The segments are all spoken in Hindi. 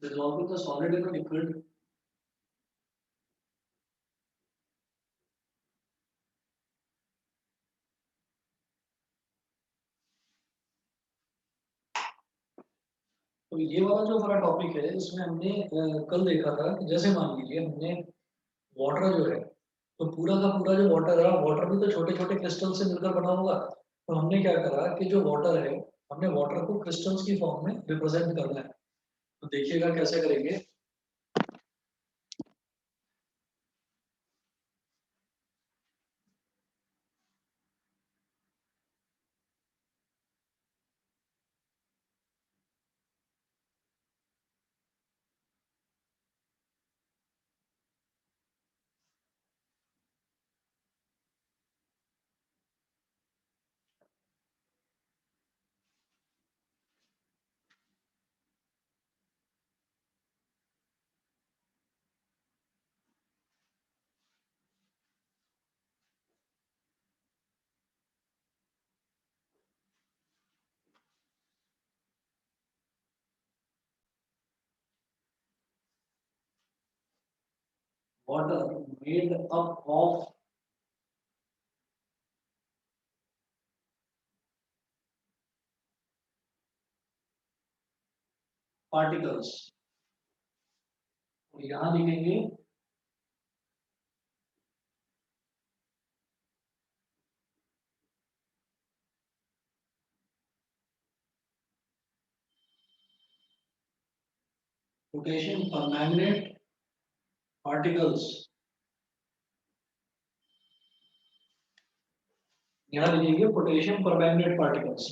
dissolving the solid in a liquid. तो ये वाला जो हमारा टॉपिक है इसमें हमने कल देखा था कि जैसे मान लीजिए हमने वाटर जो है, तो पूरा का पूरा जो वाटर है, वाटर भी तो छोटे छोटे क्रिस्टल से मिलकर बना होगा। तो हमने क्या करा कि जो वाटर है, हमने वाटर को क्रिस्टल्स की फॉर्म में रिप्रेजेंट करना है। तो देखिएगा कैसे करेंगे। Water made up of particles. यहाँ लिखेंगे पोटेशियम परमैंगनेट पार्टिकल्स। यहाँ लिखेंगे पोटेशियम परमैंगनेट पार्टिकल्स।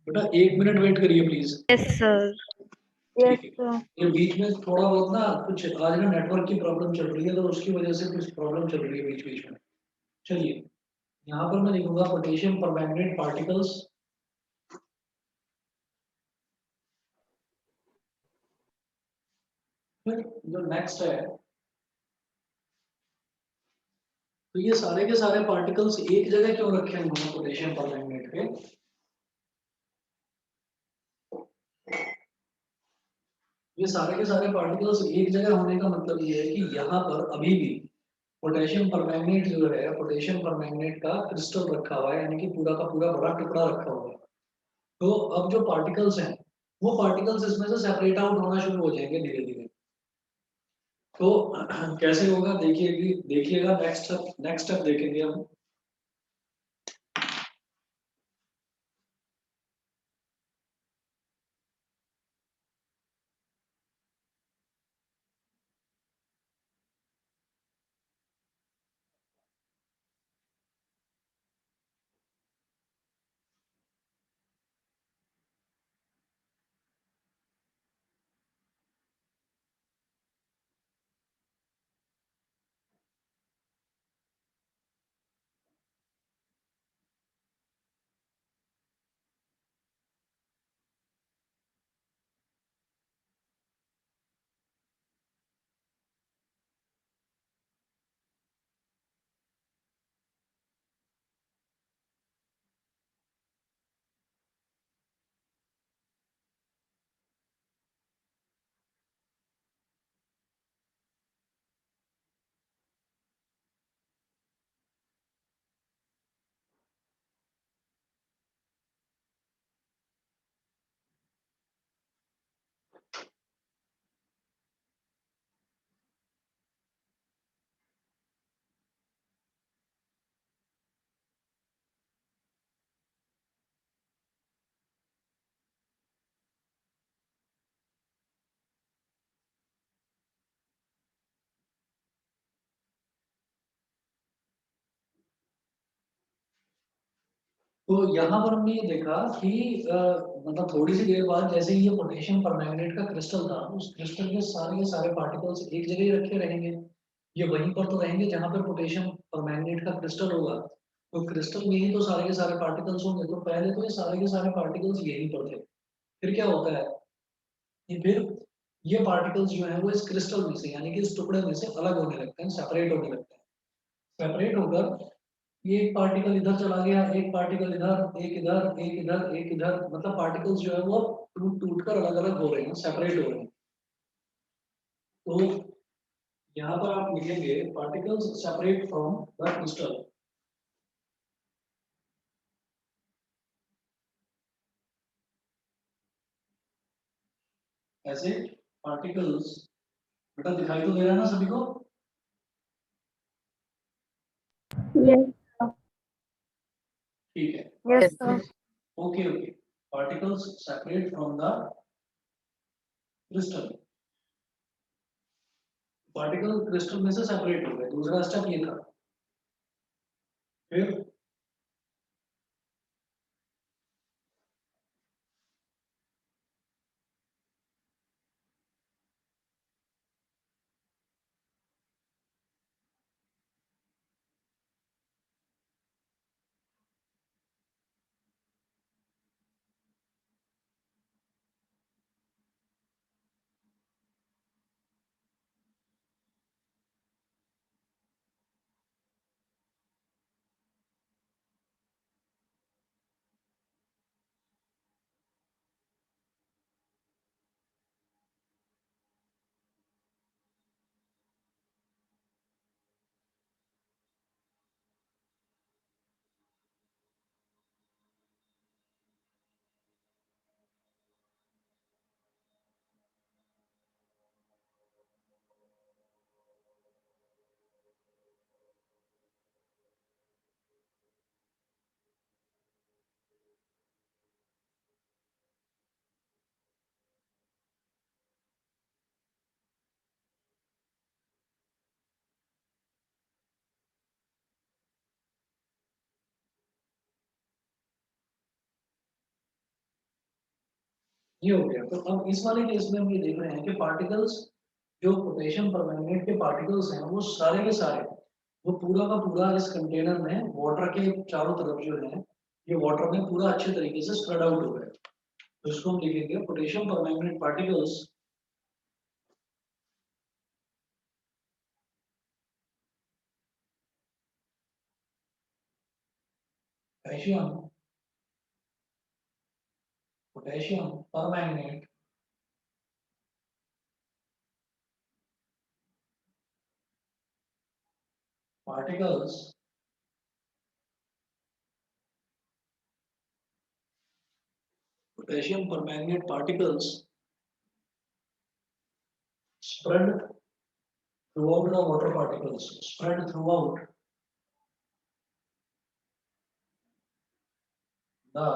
बेटा 1 मिनट वेट करिए प्लीज। Yes sir. यस ठीक है। सर। ये बीच में थोड़ा बहुत ना कुछ आज ना नेटवर्क की प्रॉब्लम चल रही है, तो उसकी वजह से कुछ प्रॉब्लम चल रही है बीच बीच में। चलिए, यहाँ पर मैं लिखूंगा पोटेशियम परमैंगनेट पार्टिकल्स। फिर जो नेक्स्ट है, तो ये सारे के सारे पार्टिकल्स एक जगह क्यों रखे हैं उन्होंने पोटेशियम परमैंगनेट के। ये सारे के सारे पार्टिकल्स एक जगह होने का मतलब ये है कि यहाँ पर अभी भी पोटेशियम परमैंगनेट जो है, पोटेशियम परमैंगनेट का क्रिस्टल रखा हुआ है, यानी कि पूरा का पूरा बड़ा टुकड़ा रखा हुआ है। तो अब जो पार्टिकल्स हैं, वो पार्टिकल्स इसमें से सेपरेट आउट होना शुरू हो जाएंगे धीरे धीरे। तो कैसे होगा देखिएगा नेक्स्ट स्टेप देखेंगे हम। तो यहाँ पर हमने ये देखा कि मतलब थोड़ी सी देर बाद जैसे ही ये पोटेशियम परमैंगनेट का क्रिस्टल था, उस क्रिस्टल के सारे पार्टिकल्स एक जगह ही रखे रहेंगे। ये वहीं पर तो रहेंगे जहाँ पर पोटेशियम परमैंगनेट का क्रिस्टल होगा। तो क्रिस्टल में ही तो सारे के सारे पार्टिकल्स होंगे। तो पहले तो ये सारे के सारे पार्टिकल्स यहीं पर थे। फिर क्या होता है कि फिर ये पार्टिकल्स जो है वो इस क्रिस्टल में से, यानी कि इस टुकड़े में से अलग होने लगते हैं, सेपरेट होने लगते हैं। सेपरेट होकर ये एक पार्टिकल इधर चला गया, एक पार्टिकल इधर, एक इधर, एक इधर, एक इधर, मतलब पार्टिकल्स जो है वो टूट टूट कर अलग अलग हो रहे हैं, सेपरेट हो रहे हैं। तो यहाँ पर आप लिखेंगे particles separate from the crystal. ऐसे पार्टिकल्स, बेटा दिखाई तो दे रहा है ना सभी को? Yes, ठीक है। yes, sir. Okay okay, particles separate from the crystal. Particle crystal में से सेपरेट हो गए, दूसरा स्टेप ये था। फिर ये हो गया। तो अब इस वाले केस में हम ये देख रहे हैं कि पार्टिकल्स, जो पोटेशियम परमैंगनेट के पार्टिकल्स हैं, वो सारे के सारे, वो पूरा का पूरा इस कंटेनर में वाटर के चारों तरफ जो है, ये वाटर में पूरा अच्छे तरीके से स्प्रेड आउट हो गया। तो इसको हम लिखेंगे potassium permanganate particles potassium potassium permanganate particles potassium permanganate particles spread throughout the water particles, spread throughout the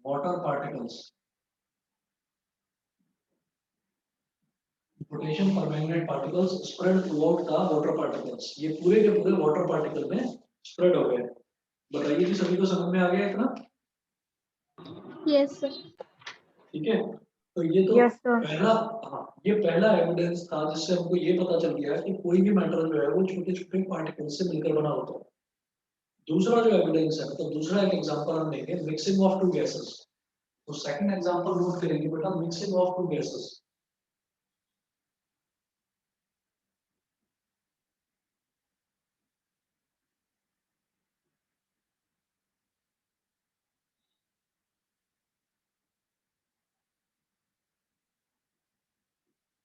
water particles. Potassium permanganate particles spread through out the water particles, ये पूरे के पूरे वाटर पार्टिकल में स्प्रेड हो गए। बताइए कि सभी को समझ में आ गया इतना? Yes, sir. ठीक है। तो ये तो Yes, sir. पहला, हाँ, ये पहला एविडेंस था जिससे हमको ये पता चल गया कि कोई भी मैटर जो है वो छोटे छोटे पार्टिकल से मिलकर बना होता है। दूसरा जो एविडेंस है, तो दूसरा एक एग्जांपल हम लेंगे, मिक्सिंग ऑफ टू गैसेस। तो सेकंड एग्जांपल नोट करेंगे बेटा, mixing of two gases.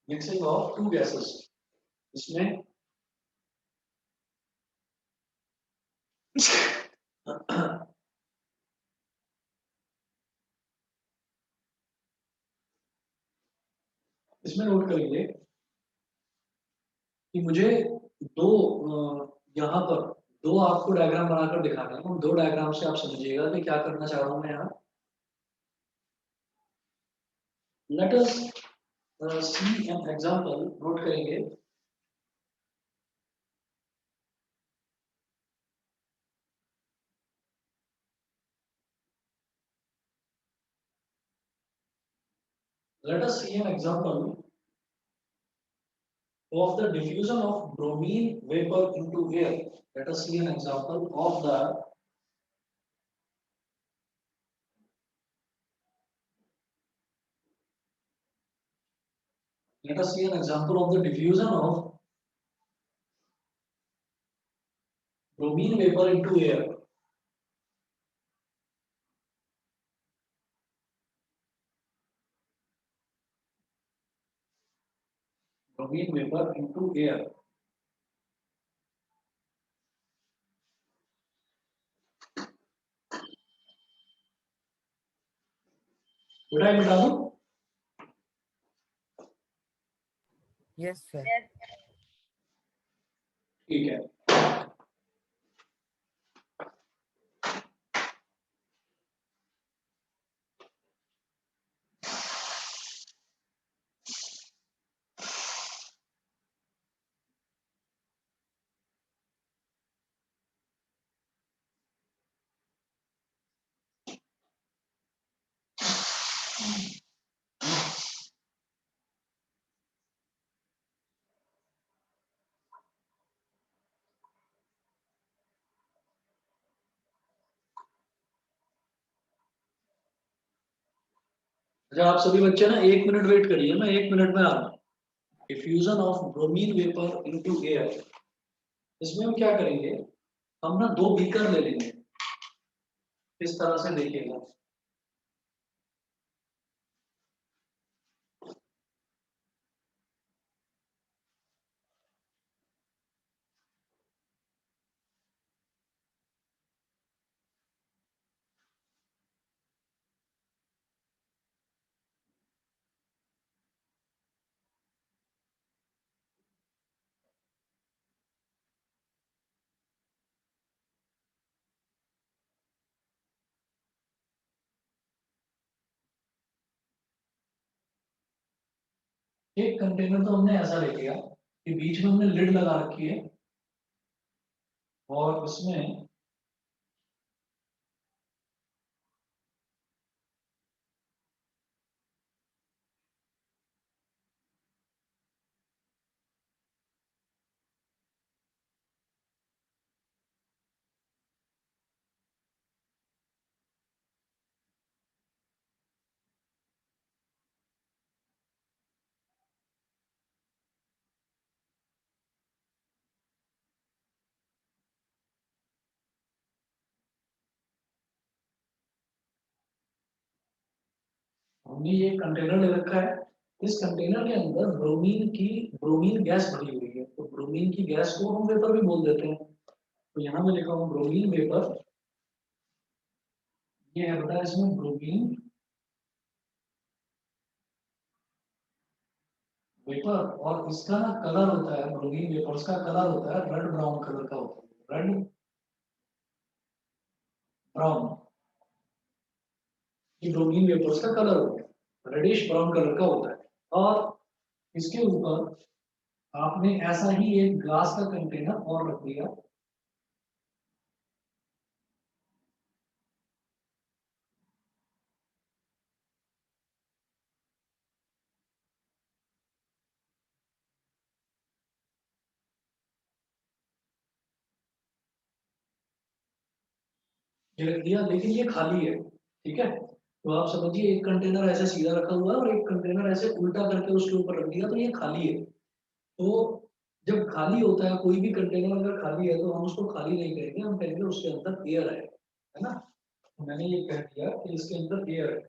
Mixing of two gases, इसमें इसमें नोट करेंगे कि मुझे दो यहाँ पर दो आपको डायग्राम बनाकर दिखाने हैं। उन दो डायग्राम से आप समझिएगा कि क्या करना चाह रहा हूँ मैं यहाँ। Let us see an example, note करेंगे। Let us see an example of the diffusion of bromine vapor into air. Let us see an example of the let us see an example of the diffusion of bromine vapor into air. Bromine vapor into air. बेटा ये बता दूं? Yes sir. ठीक है। अच्छा आप सभी बच्चे ना 1 मिनट वेट करिए, मैं 1 मिनट में आ रहा हूँ। Diffusion of bromine vapour into air. इसमें हम क्या करेंगे, हम ना 2 बीकर ले लेंगे। इस तरह से देखिएगा। एक कंटेनर तो हमने ऐसा ले लिया कि बीच में हमने लिड लगा रखी है और इसमें हमने ये कंटेनर ले रखा है। इस कंटेनर के अंदर ब्रोमीन गैस भरी हुई है, तो ब्रोमीन की गैस को हम वेपर भी बोल देते हैं। तो यहाँ मैं लिखा हूँ ब्रोमीन वेपर। ये है बेटा इसमें ब्रोमीन वेपर, और इसका ना कलर होता है, ब्रोमीन वेपर्स का कलर होता है रेड ब्राउन कलर का होता है, रेड ब्राउन। ये ब्रोमीन वेपर्स का कलर होता है, रेडिश ब्राउन कलर का होता है। और इसके ऊपर आपने ऐसा ही एक ग्लास का कंटेनर और रख दिया। ये रख दिया, लेकिन ये खाली है। ठीक है, तो आप समझिए एक कंटेनर ऐसे सीधा रखा हुआ है और एक कंटेनर ऐसे उल्टा करके उसके ऊपर रख दिया, तो ये खाली है। तो जब खाली होता है कोई भी कंटेनर, अगर खाली है तो हम उसको खाली नहीं कहेंगे, हम कहेंगे उसके अंदर एयर है ना। तो मैंने ये कह दिया कि इसके अंदर एयर है।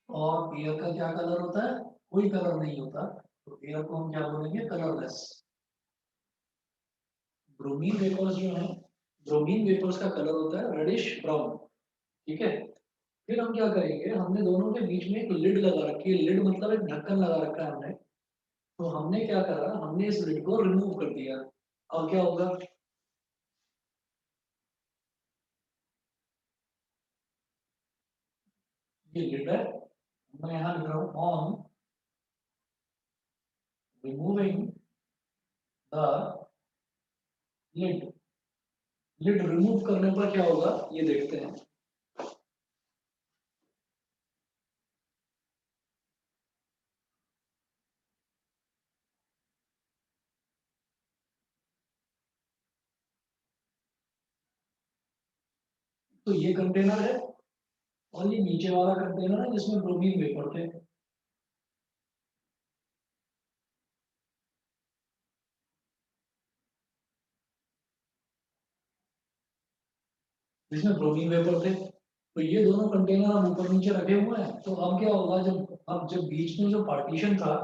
और एयर का क्या कलर होता है? कोई कलर नहीं होता, तो एयर को हम क्या बोलेंगे? कलरलेस। ब्रोमीन वेपर्स जो है, ब्रोमीन वेपर्स का कलर होता है रेडिश ब्राउन। ठीक है, फिर हम क्या करेंगे, हमने दोनों के बीच में एक लिड लगा रखी है। लिड मतलब एक ढक्कन लगा रखा है हमने। तो हमने क्या करा, हमने इस लिड को रिमूव कर दिया। अब क्या होगा? ये लिड है, मैं यहाँ लिख रहा हूँ on removing the lid. Lid remove करने पर क्या होगा ये देखते हैं। तो ये कंटेनर है और ये नीचे वाला कंटेनर है जिसमें ब्रोमीन वेपर थे। जिसमें ब्रोमीन वेपर थे। तो ये दोनों कंटेनर हम ऊपर नीचे रखे हुए हैं। तो अब क्या होगा, जब बीच में जो पार्टीशन था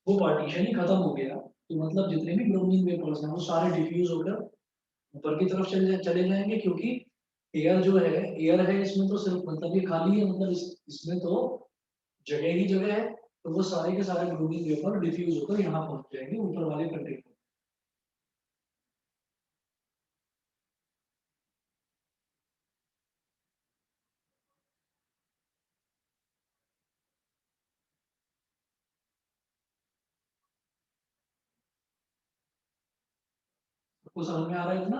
वो पार्टीशन ही खत्म हो गया, तो मतलब जितने भी ब्रोमीन वेपर्स हैं वो सारे डिफ्यूज होकर ऊपर की तरफ चले जाएंगे, क्योंकि एयर है इसमें, तो सिर्फ मतलब ये खाली है, मतलब इसमें तो जगह ही जगह है। तो वो सारे के सारे ब्रोमीन वेपर डिफ्यूज होकर यहाँ पहुंच जाएंगे ऊपर वाले कंटेनर। आपको समझ में आ रहा है इतना?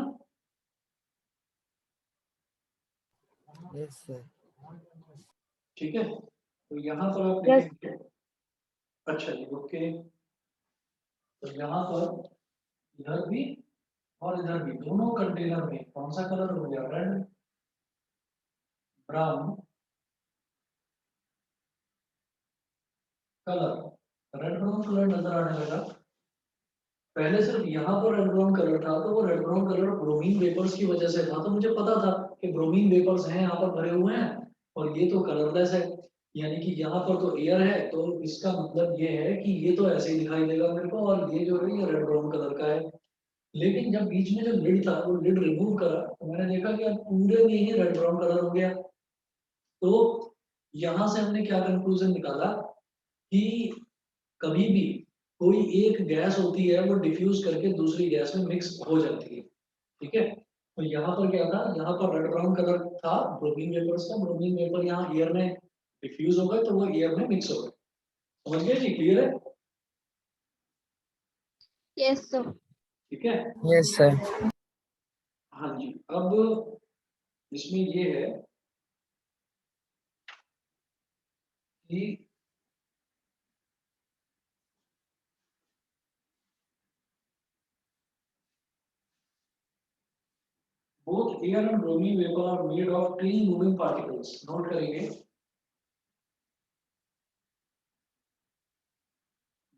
Yes, sir. ठीक है, तो यहाँ पर आप Yes. लिखेंगे। अच्छा जी, ओके। तो यहाँ पर इधर भी और इधर भी दोनों कंटेनर में कौन सा कलर हो गया, red brown colour. Red brown colour नजर आने लगा। पहले सिर्फ यहाँ पर रेड ब्राउन कलर था, तो वो red brown colour bromine vapours की वजह से था। तो मुझे पता था कि ब्रोमीन वेपर्स हैं यहाँ पर भरे हुए हैं, और ये तो कलरलेस है, यानी कि यहाँ पर तो एयर है। तो इसका मतलब ये है कि ये तो ऐसे ही दिखाई देगा मेरे को, और ये जो है ये रेड ब्राउन कलर का है। लेकिन जब बीच में जो लिड था वो लिड रिमूव करा, तो मैंने देखा कि अब पूरे में ही रेड ब्राउन कलर हो गया। तो यहाँ से हमने क्या कंक्लूजन निकाला कि कभी भी कोई एक गैस होती है वो डिफ्यूज करके दूसरी गैस में मिक्स हो जाती है। ठीक है, तो यहाँ पर क्या था, यहाँ पर रेड ब्राउन कलर था ब्रोमीन वेपर्स का। ब्रोमीन वेपर यहाँ एयर में डिफ्यूज हो गए, तो वो एयर में मिक्स हो गए। समझ गए जी? क्लियर है? Yes, sir. ठीक है। Yes, sir. हाँ जी, अब इसमें ये है कि both air and bromine vapor are made of tiny moving particles. Note करेंगे,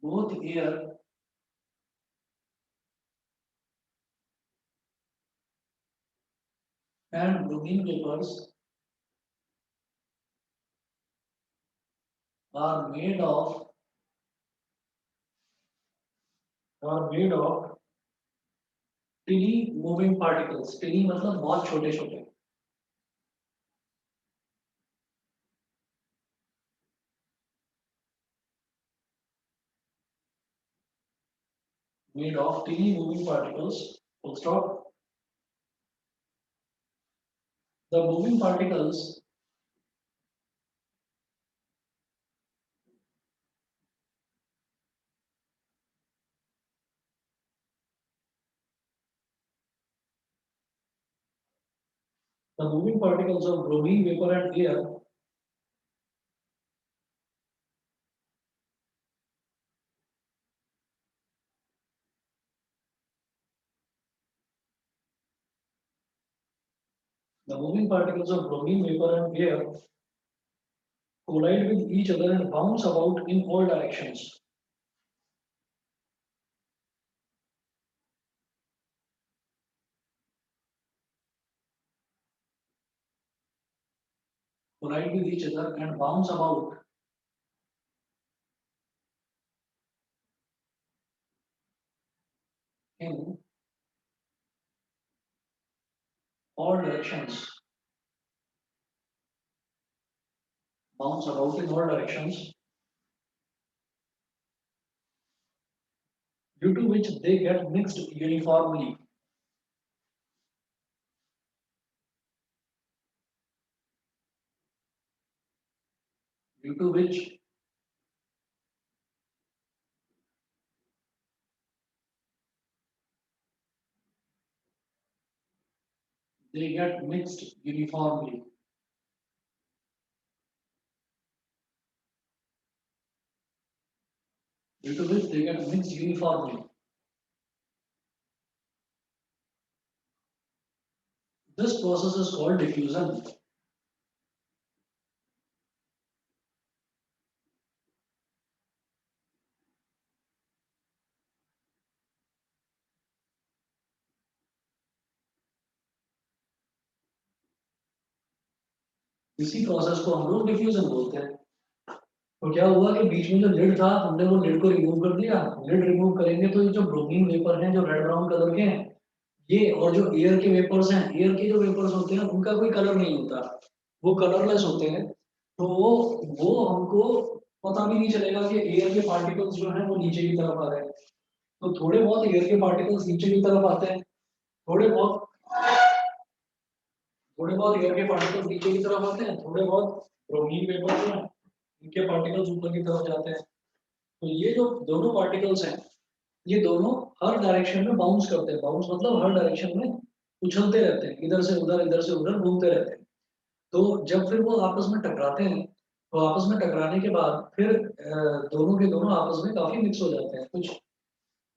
both air and bromine vapors are made of tiny moving particles। tiny मतलब बहुत छोटे छोटे। made of tiny moving particles, full stop। The moving particles the moving particles of bromine vapor and air the moving particles of bromine vapor and air collide with each other and bounce about in all directions, collide with each other and bounce about in all directions, bounce about in all directions, due to which they get mixed uniformly. Due to which they get mixed uniformly. Due to which they get mixed uniformly. This process is called diffusion. इसी प्रोसेस को हम लोग डिफ्यूजन बोलते हैं। तो क्या हुआ कि बीच में जो लिड था हमने वो लिड को रिमूव कर दिया। लिड रिमूव करेंगे तो ये जो ब्रोमीन वेपर हैं जो रेड ब्राउन कलर के हैं, ये और जो एयर के वेपर्स हैं, एयर के जो वेपर्स होते हैं उनका कोई कलर नहीं होता, वो कलरलेस होते हैं। तो वो हमको पता भी नहीं चलेगा कि एयर के पार्टिकल्स जो हैं वो नीचे की तरफ आ रहे हैं। तो थोड़े बहुत एयर के पार्टिकल्स नीचे की तरफ आते हैं, थोड़े बहुत एयर के पार्टिकल्स नीचे की तरफ आते हैं, थोड़े बहुत ब्रोमीन वेपर जो हैं इनके पार्टिकल्स ऊपर की तरफ जाते हैं। तो ये जो दोनों पार्टिकल्स हैं, ये दोनों हर डायरेक्शन में बाउंस करते हैं। बाउंस मतलब हर डायरेक्शन में उछलते रहते हैं, इधर से उधर घूमते रहते हैं। तो जब फिर वो आपस में टकराते हैं, तो आपस में टकराने के बाद फिर दोनों के दोनों आपस में काफी मिक्स हो जाते हैं। कुछ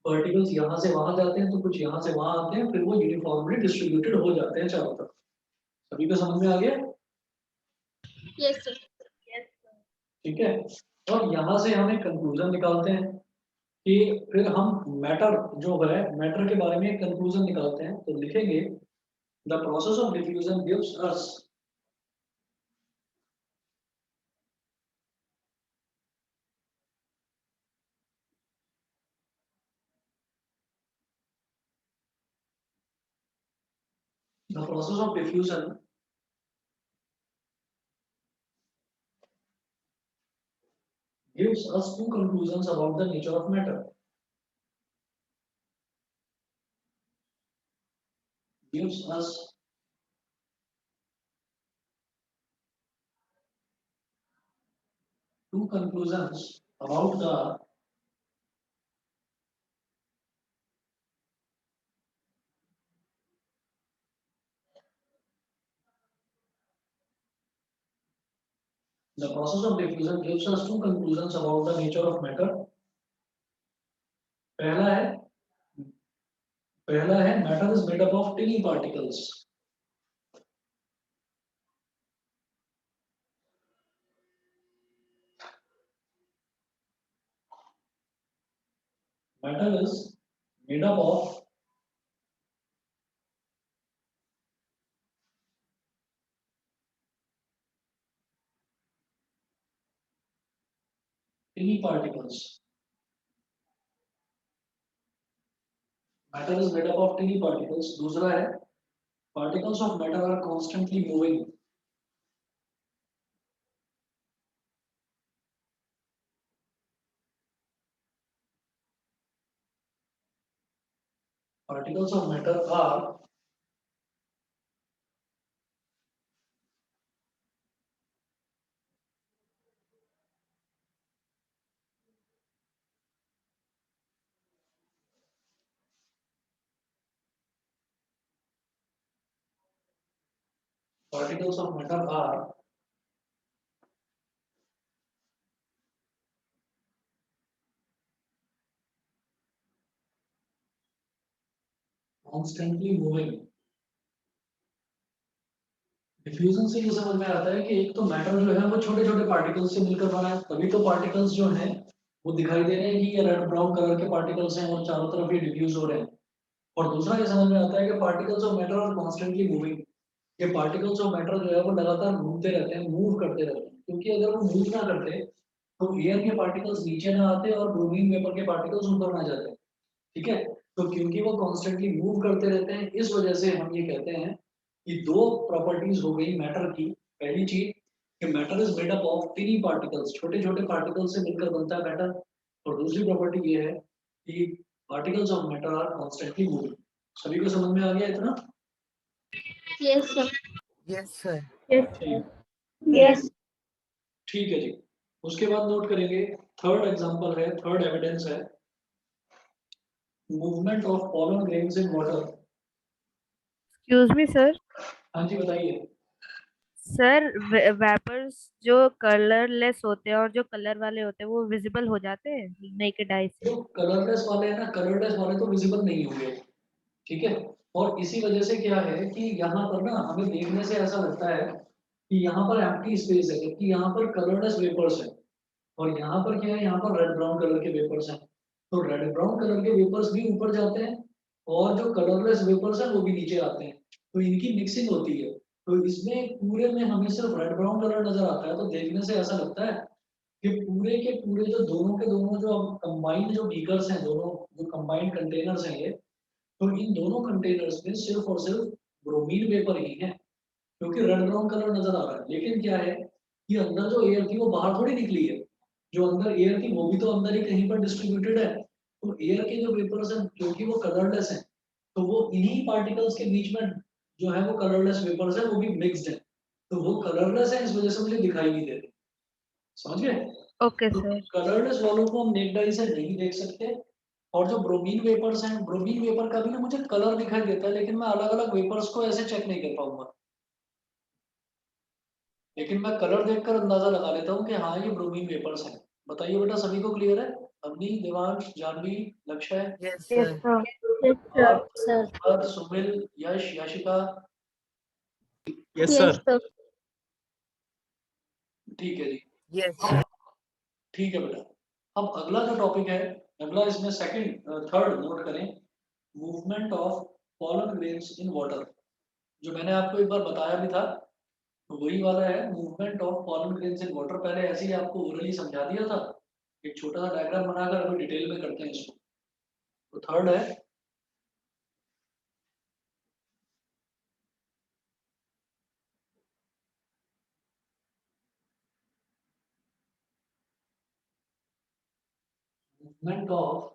पार्टिकल्स यहाँ से वहां जाते हैं, तो कुछ यहाँ से वहां आते हैं, फिर वो यूनिफॉर्मली डिस्ट्रीब्यूटेड हो जाते हैं चारों तरफ। सभी को समझ में आ गया? Yes, sir. ठीक है। और यहाँ से हम एक कंक्लूजन निकालते हैं कि फिर हम मैटर जो है, मैटर के बारे में एक कंक्लूजन निकालते हैं। तो लिखेंगे the process of diffusion gives us the process of diffusion gives us two conclusions about the nature of matter. Gives us two conclusions about the process of diffusion gives us two conclusions about the nature of matter. पहला है matter is made up of tiny particles. Matter is made up of tiny particles. Matter is made up of tiny particles. दूसरा है particles of matter are constantly moving. Particles of matter are particles of matter are constantly moving. Diffusion से ये समझ में आता है कि एक तो मैटर जो है वो छोटे छोटे पार्टिकल्स से मिलकर बना है, तभी तो पार्टिकल्स जो हैं वो दिखाई दे रहे हैं कि ये रेड ब्राउन कलर के पार्टिकल्स हैं और चारों तरफ ये डिफ्यूज हो रहे हैं। और दूसरा ये समझ में आता है कि particles of matter are constantly moving. ये पार्टिकल्स ऑफ मैटर जो है वो लगातार घूमते रहते हैं, मूव करते रहते हैं, क्योंकि अगर वो मूव ना करते तो एयर के पार्टिकल्स नीचे ना आते और ब्रोमीन वेपर के पार्टिकल्स ऊपर ना जाते। ठीक है। तो क्योंकि वो कॉन्स्टेंटली मूव करते रहते हैं, इस वजह से हम ये कहते हैं कि दो प्रॉपर्टीज हो गई मैटर की। पहली चीज कि matter is made up of टिनी particles, छोटे छोटे पार्टिकल्स से मिलकर बनता है मैटर। और दूसरी प्रॉपर्टी ये है कि particles of matter are constantly moving. सभी को समझ में आ गया इतना? Yes, sir. Yes, sir. Yes. ठीक Yes. ठीक है जी। उसके बाद नोट करेंगे थर्ड एग्जांपल है, थर्ड एविडेंस है movement of pollen grains in water. Excuse me sir. हाँ जी बताइए। सर वेपर्स जो कलरलेस होते हैं और जो कलर वाले होते हैं वो विजिबल हो जाते हैं नेकेड आई से? जो कलरलेस वाले हैं ना, कलरलेस वाले तो विजिबल नहीं होंगे। ठीक है। और इसी वजह से क्या है कि यहाँ पर ना हमें देखने से ऐसा लगता है कि यहाँ पर एम्प्टी स्पेस है, जबकि यहाँ पर कलरलेस वेपर्स है। और यहाँ पर क्या है, यहाँ पर रेड ब्राउन कलर के वेपर्स हैं। तो रेड ब्राउन कलर के वेपर्स भी ऊपर जाते हैं और जो कलरलेस वेपर्स हैं वो भी नीचे आते हैं। तो इनकी मिक्सिंग होती है। तो इसमें पूरे में हमें सिर्फ रेड ब्राउन कलर नजर आता है, तो देखने से ऐसा लगता है कि पूरे के पूरे जो दोनों के दोनों जो कंबाइंड जो बीकर्स हैं, दोनों जो कंबाइंड कंटेनर्स हैं ये, तो इन दोनों कंटेनर्स में सिर्फ और सिर्फ ब्रोमीन वेपर ही है, क्योंकि रेड ब्राउन कलर नजर आ रहा है। लेकिन क्या है कि अंदर जो एयर थी वो बाहर थोड़ी निकली है, जो अंदर एयर थी वो भी तो अंदर ही कहीं पर डिस्ट्रीब्यूटेड है। तो एयर के जो वेपर्स हैं क्योंकि वो कलरलेस हैं, तो वो इन्हीं पार्टिकल्स के बीच में जो है वो कलरलेस वेपर्स है, वो भी मिक्स्ड है। तो वो कलरलेस है, इस वजह से मुझे दिखाई नहीं देते। समझ गए? ओके तो सर। कलरलेस वालों को हम नेक्ड आई से नहीं देख सकते। और जो ब्रोमीन वेपर्स हैं, ब्रोमीन वेपर का भी ना मुझे कलर दिखाई देता है, लेकिन मैं अलग अलग वेपर्स को ऐसे चेक नहीं कर पाऊंगा। लेकिन मैं कलर देखकर अंदाजा लगा लेता हूँ कि हाँ ये ब्रोमीन वेपर्स हैं। बताइए बेटा, सभी को क्लियर है? Avani, Devansh, Janhavi, Lakshya, Yes, yes sir. Sir. Yes, sir. Parth, Sir. Sumil, Yash, Yashika. Yes, Yes, sir. sir. ठीक है जी। Yes, sir. ठीक है बेटा। अब अगला जो टॉपिक है, अगला इसमें सेकंड थर्ड नोट करें, movement of pollen grains in water. जो मैंने आपको एक बार बताया भी था, तो वही वाला है, movement of pollen grains in water. पहले ऐसे ही आपको ओरली समझा दिया था, एक छोटा सा डायग्राम बनाकर अभी डिटेल में करते हैं इसको। तो थर्ड है movement of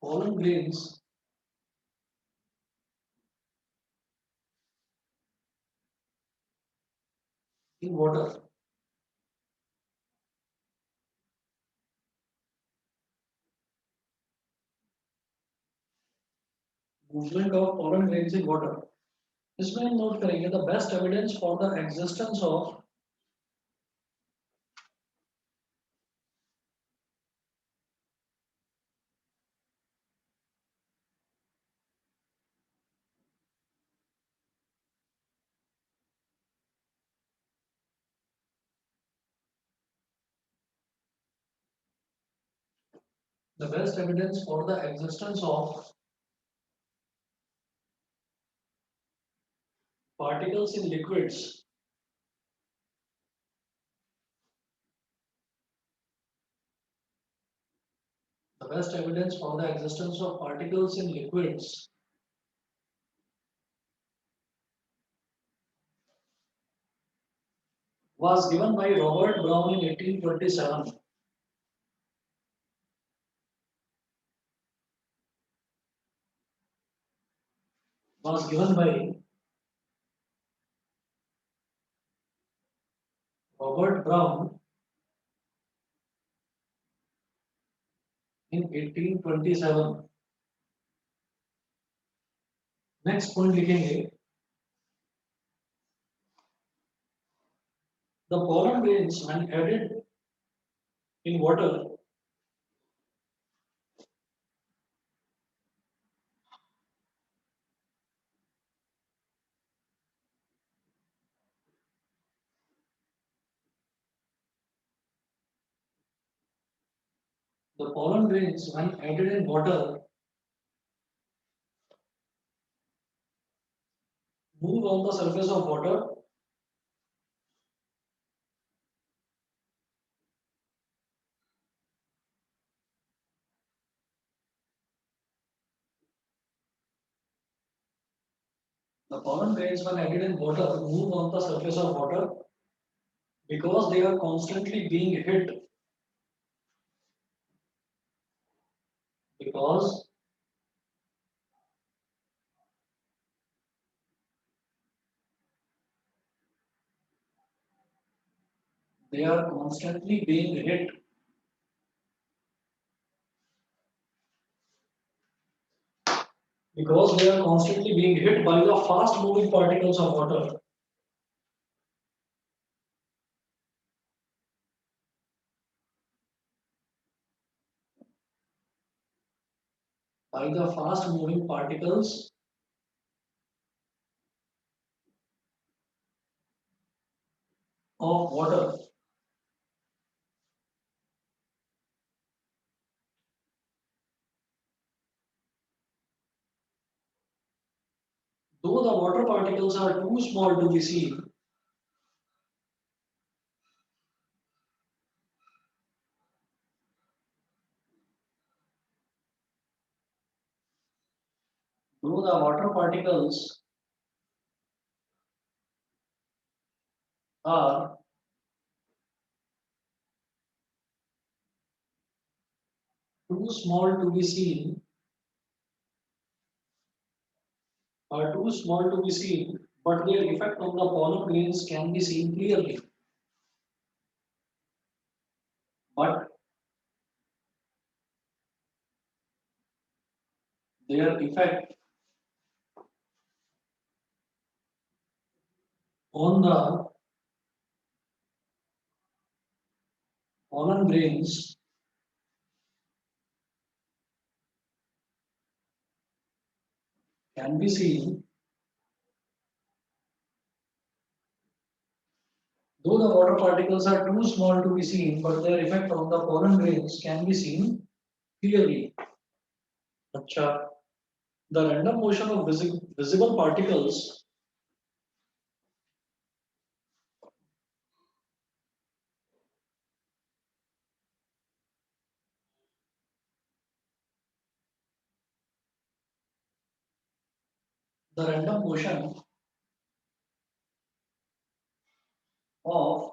pollen grains in water. Movement of pollen grains in water. इसमें हम नोट करेंगे the best evidence for the existence of the best evidence for the existence of particles in liquids the best evidence for the existence of particles in liquids was given by Robert Brown in 1827. Was given by Robert Brown in 1827. Next point लिखेंगे, the pollen grains when added in water the pollen grains when added in water move on the surface of water the pollen grains when added in water move on the surface of water because they are constantly being hit because they are constantly being hit because they are constantly being hit by the fast moving particles of water by the fast moving particles of water. though the water particles are too small to be seen, though the water particles are too small to be seen, but their effect on the pollen grains can be seen clearly. But their effect on the pollen grains can be seen, though the water particles are too small to be seen, but their effect on the pollen grains can be seen clearly. Acha. The random motion of visible particles the random motion of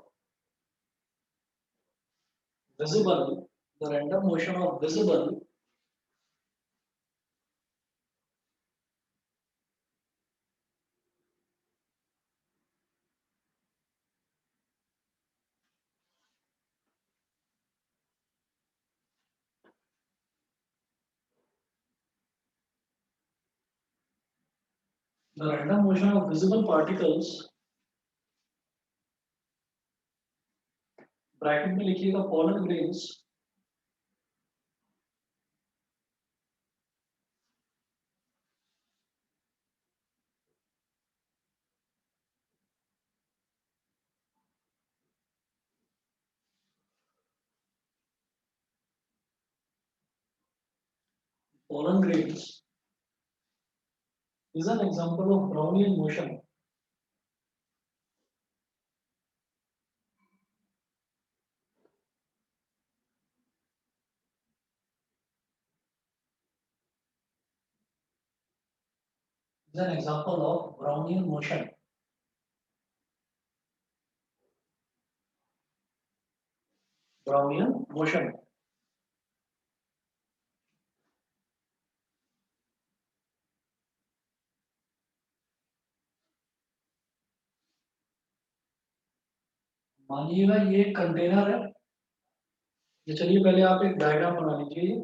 visible the random motion of visible the random motion of visible particles bracket में लिखिएगा pollen grains pollen grains is an example of Brownian motion. Is an example of Brownian motion. Brownian motion. मानिएगा ये एक कंटेनर है, ये चलिए पहले आप एक डायग्राम बना लीजिए।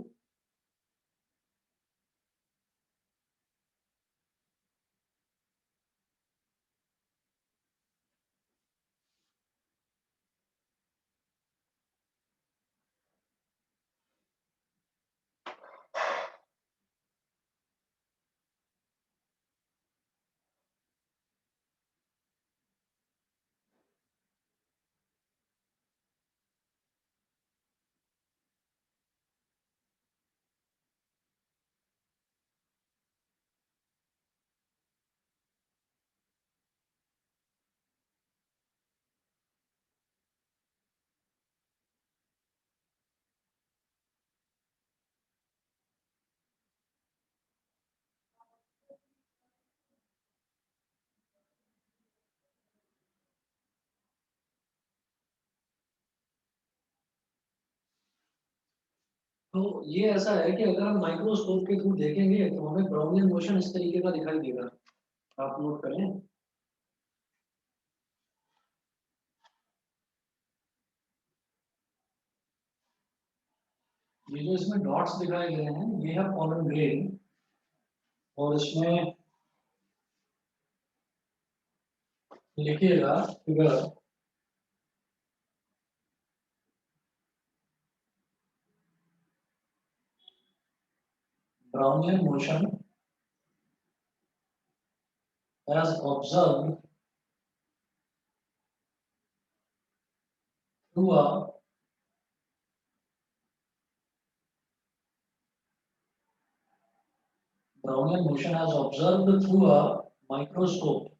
तो ये ऐसा है कि अगर हम माइक्रोस्कोप के थ्रू देखेंगे तो हमें ब्राउनियन मोशन इस तरीके का दिखाई देगा। आप नोट करें। ये जो इसमें डॉट्स दिखाए गए हैं ये है pollen grain और इसमें लिखिएगा figure Brownian motion as observed through a Brownian motion as observed through a microscope.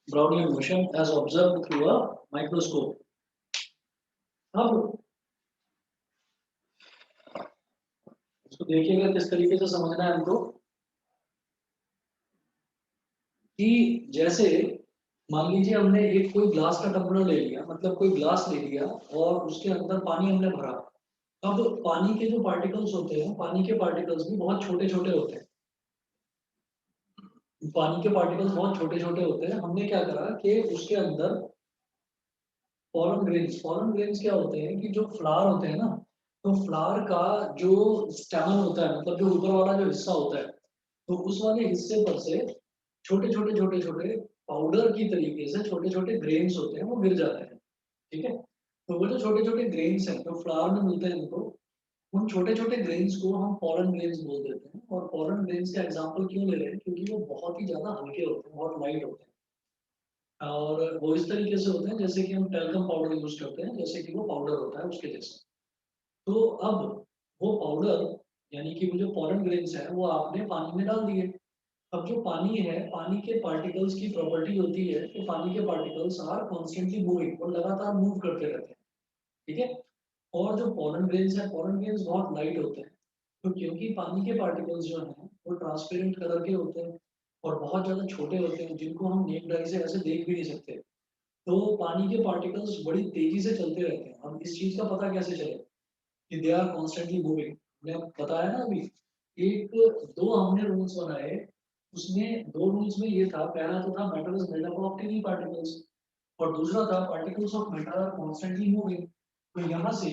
Brownian motion as observed through a microscope. अब इसको देखिएगा किस तरीके से समझना है हमको कि जैसे मान लीजिए हमने एक कोई ग्लास का टम्बलर ले लिया, मतलब कोई ग्लास ले लिया और उसके अंदर पानी हमने भरा। अब पानी के जो पार्टिकल्स होते हैं, पानी के पार्टिकल्स भी बहुत छोटे छोटे होते हैं। पानी के पार्टिकल्स बहुत छोटे छोटे होते हैं। हमने क्या करा कि उसके अंदर पॉलन ग्रेन्स क्या होते हैं कि जो फ्लावर होते हैं ना, तो फ्लावर का जो स्टेमन होता है, मतलब जो ऊपर वाला जो हिस्सा होता है, तो उस वाले हिस्से पर से छोटे छोटे पाउडर की तरीके से छोटे छोटे ग्रेन्स होते हैं, वो गिर जाते हैं। ठीक है, तो वो जो छोटे छोटे ग्रेन्स हैं जो फ्लावर में मिलते हैं हमको, उन छोटे छोटे ग्रेन्स को हम पॉलन ग्रेन्स बोल देते हैं। और पॉलन ग्रेन्स का एग्जाम्पल क्यों ले रहे हैं, क्योंकि वो बहुत ही ज्यादा हल्के होते हैं, बहुत लाइट होते हैं। और वो इस तरीके से होते हैं जैसे कि हम टैल्कम पाउडर यूज करते हैं, जैसे कि वो पाउडर होता है उसके जैसे। तो अब वो पाउडर यानी कि वो जो पॉलन ग्रेन्स है वो आपने पानी में डाल दिए। अब जो पानी है, पानी के पार्टिकल्स की प्रॉपर्टी होती है कि पानी के पार्टिकल्स आर कॉन्स्टेंटली मूविंग, वो लगातार मूव करते रहते हैं। ठीक है, और जो पॉलन ग्रेन्स है, पॉलन ग्रेन्स बहुत लाइट होते हैं। तो क्योंकि पानी के पार्टिकल्स जो हैं वो ट्रांसपेरेंट कलर के होते हैं और बहुत ज़्यादा छोटे होते हैं, जिनको हम नेक्ड आई से ऐसे देख भी नहीं सकते। तो पानी के पार्टिकल्स बड़ी तेजी से चलते रहते हैं। अब इस चीज़ का पता कैसे चले कि दे आर कॉन्स्टेंटली मूविंग? मैंने बताया ना अभी, एक दो हमने रूल्स बनाए। उसमें दो रूल्स में ये था, पहला तो था matter is made up of tiny particles, और दूसरा था particles of matter are constantly moving. तो यहाँ से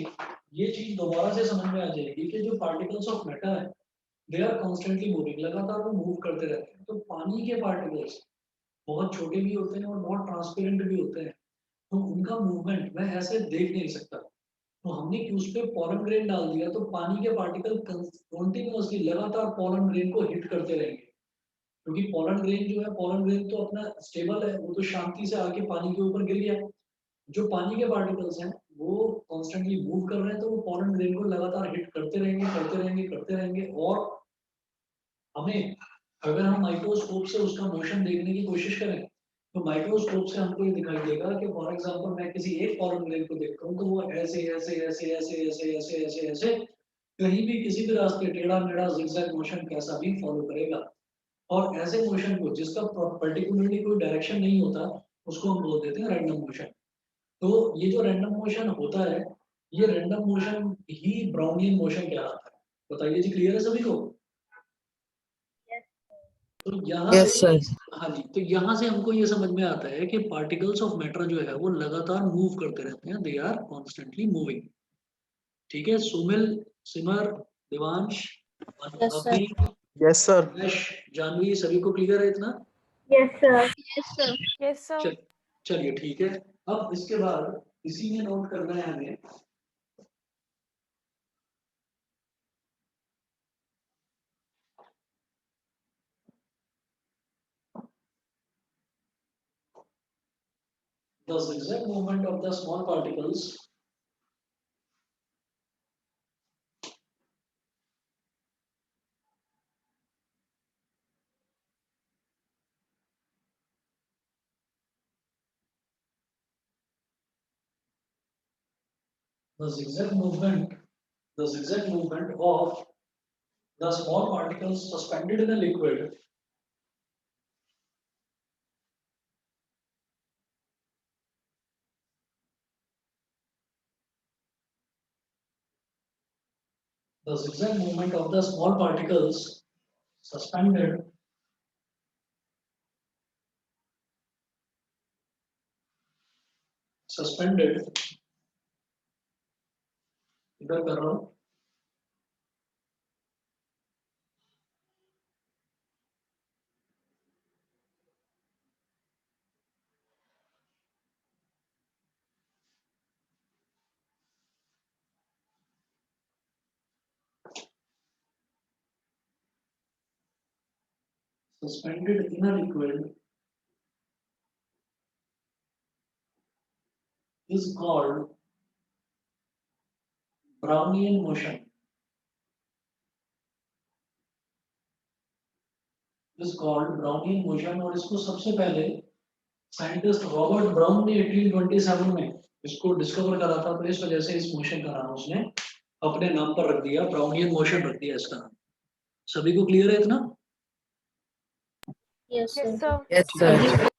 ये चीज दोबारा से समझ में आ जाएगी कि जो पार्टिकल्स ऑफ मैटर है दे आर कॉन्स्टेंटली मूविंग, लगातार वो मूव करते रहते हैं। तो पानी के पार्टिकल्स बहुत छोटे भी होते हैं और बहुत ट्रांसपेरेंट भी होते हैं, तो उनका मूवमेंट मैं ऐसे देख नहीं सकता। तो हमने उस पे पॉलन ग्रेन डाल दिया, तो पानी के पार्टिकल कॉन्टिन्यूअसली लगातार पॉलन ग्रेन को हिट करते रहेंगे। क्योंकि पॉलन ग्रेन जो है, पॉलन ग्रेन तो अपना स्टेबल है, वो तो शांति से आके पानी के ऊपर गिर गया। जो पानी के पार्टिकल्स हैं वो कॉन्स्टेंटली मूव कर रहे हैं, तो वो पॉलन ग्रेन को लगातार हिट करते रहेंगे करते रहेंगे करते रहेंगे। और हमें अगर हम माइक्रोस्कोप से उसका मोशन देखने की कोशिश करें, तो माइक्रोस्कोप से हमको ये दिखाई देगा कि फॉर एग्जांपल मैं किसी एक फॉरेन ग्रेन को देखता हूँ तो वो ऐसे ऐसे ऐसे ऐसे ऐसे ऐसे ऐसे ऐसे कहीं भी किसी भी रास्ते टेढ़ा मेढ़ा जिगजैग मोशन कैसा भी फॉलो करेगा। और ऐसे मोशन को जिसका पर्टिकुलरली कोई डायरेक्शन नहीं होता, उसको हम बोल देते हैं रैंडम मोशन। तो ये जो रैंडम मोशन होता है, ये रैंडम मोशन ही ब्राउनियन मोशन कहलाता है। बताइए जी, क्लियर है सभी को? तो यहाँ से, Yes, sir. हाँ जी, तो यहाँ से हमको ये समझ में आता है कि पार्टिकल्स ऑफ मैटर जो है वो लगातार मूव करते रहते हैं, दे आर कॉन्स्टेंटली मूविंग। ठीक है, सुमिल, सिमर, देवांश, Yes, sir. अभी, Yes, sir. यश, जानवी, सभी को क्लियर है इतना? Yes, sir. Yes, sir. Yes, sir. चल चलिए ठीक है। अब इसके बाद इसी में नोट करना है हमें the zigzag movement of the small particles the zigzag movement the zigzag movement of the small particles suspended in a liquid the zigzag movement of the small particles suspended suspended इधर कर रहा हूँ suspended in a liquid is called Brownian motion. is called Brownian motion, और इसको सबसे पहले साइंटिस्ट रॉबर्ट ब्राउन ने 1827 में इसको डिस्कवर करा था, तो इस वजह से इस मोशन का नाम उसने अपने नाम पर रख दिया, ब्राउनियन मोशन रख दिया इसका नाम। सभी को क्लियर है इतना? Yes, sir. Yes, sir.